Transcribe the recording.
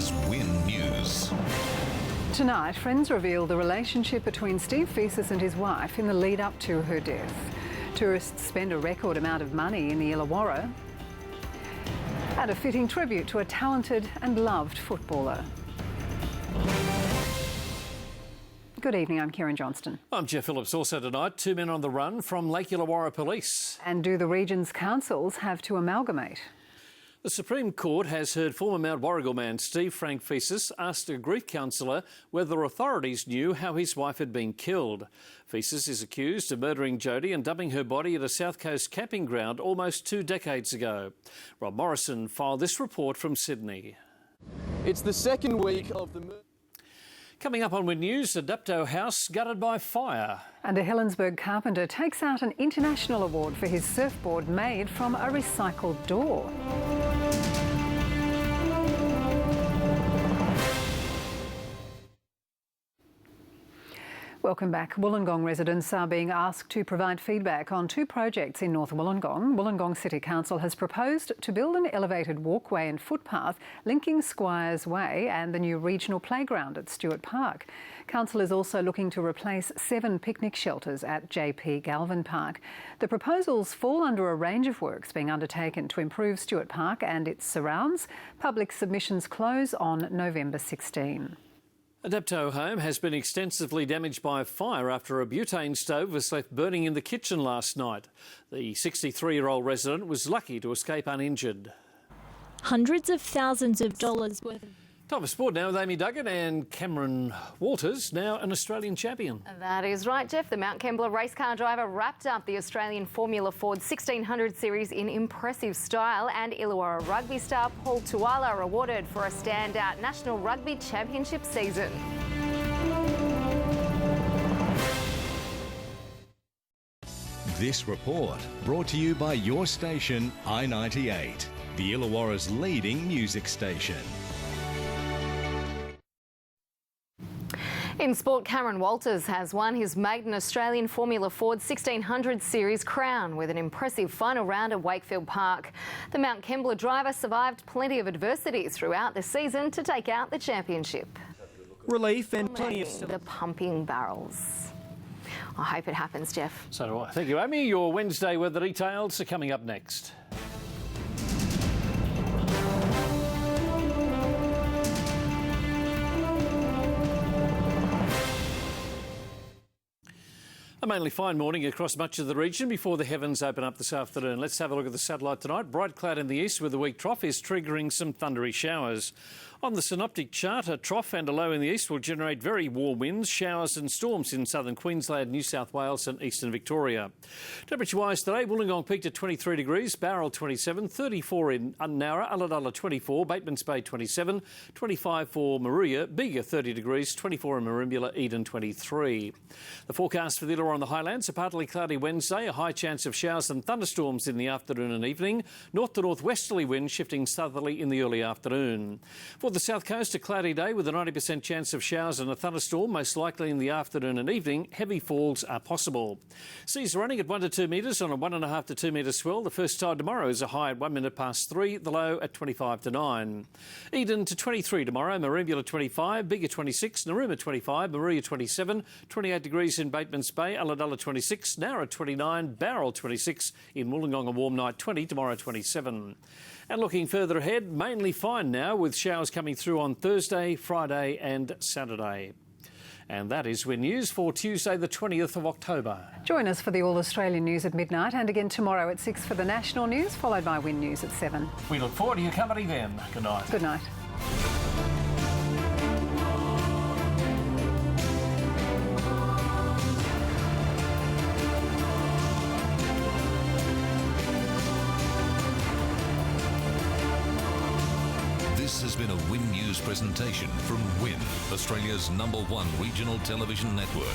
is Win News. Tonight, friends reveal the relationship between Steve Fesis and his wife in the lead up to her death. Tourists spend a record amount of money in the Illawarra. And a fitting tribute to a talented and loved footballer. Good evening, I'm Kieran Johnston. I'm Jeff Phillips. Also tonight, 2 men on the run from Lake Illawarra Police. And do the region's councils have to amalgamate? The Supreme Court has heard former Mount Warrigal man Steve Frank Fesis asked a grief counsellor whether authorities knew how his wife had been killed. Fesis is accused of murdering Jodie and dumping her body at a South Coast camping ground almost 2 decades ago. Rob Morrison filed this report from Sydney. It's the second week of the murder. Coming up on Win News, a Dapto house gutted by fire. And a Helensburgh carpenter takes out an international award for his surfboard made from a recycled door. Welcome back. Wollongong residents are being asked to provide feedback on 2 projects in North Wollongong. Wollongong City Council has proposed to build an elevated walkway and footpath linking Squires Way and the new regional playground at Stewart Park. Council is also looking to replace 7 picnic shelters at JP Galvin Park. The proposals fall under a range of works being undertaken to improve Stewart Park and its surrounds. Public submissions close on November 16. A Dapto home has been extensively damaged by a fire after a butane stove was left burning in the kitchen last night. The 63-year-old resident was lucky to escape uninjured. Hundreds of thousands of dollars worth of... Time for sport now with Amy Duggan and Cameron Walters, now an Australian champion. That is right, Jeff. The Mount Kembla race car driver wrapped up the Australian Formula Ford 1600 series in impressive style, and Illawarra rugby star Paul Tuala awarded for a standout National Rugby Championship season. This report brought to you by your station, I-98, the Illawarra's leading music station. In sport, Cameron Walters has won his maiden Australian Formula Ford 1600 Series crown with an impressive final round at Wakefield Park. The Mount Kembla driver survived plenty of adversity throughout the season to take out the championship. Relief and plenty of... The pumping barrels. I hope it happens, Jeff. So do I. Thank you, Amy. Your Wednesday weather details are coming up next. A mainly fine morning across much of the region before the heavens open up this afternoon. Let's have a look at the satellite tonight. Bright cloud in the east with a weak trough is triggering some thundery showers. On the synoptic chart, a trough and a low in the east will generate very warm winds, showers and storms in southern Queensland, New South Wales and eastern Victoria. Temperature-wise today, Wollongong peaked at 23 degrees, Bowral 27, 34 in Unnowra, Ulladulla 24, Batemans Bay 27, 25 for Maruya, Bega 30 degrees, 24 in Merimbula, Eden 23. The forecast for the Illawarra on the highlands, a partly cloudy Wednesday, a high chance of showers and thunderstorms in the afternoon and evening, north to northwesterly winds shifting southerly in the early afternoon. For the south coast, a cloudy day with a 90% chance of showers and a thunderstorm, most likely in the afternoon and evening. Heavy falls are possible. Seas running at 1 to 2 metres on a 1.5 to 2 metre swell. The first tide tomorrow is a high at 1 minute past 3, the low at 25 to 9. Eden to 23 tomorrow, Merimbula 25, Bega 26, Narooma 25, Maruya 27, 28 degrees in Batemans Bay, Ulladulla 26, Nowra 29, Bowral 26, in Wollongong a warm night 20, tomorrow 27. And looking further ahead, mainly fine now with showers coming through on Thursday, Friday and Saturday. And that is Win News for Tuesday the 20th of October. Join us for the All Australian News at midnight and again tomorrow at 6 for the national news, followed by Win News at 7. We look forward to your company then. Good night. Good night. This has been a Win News presentation from Win, Australia's #1 regional television network.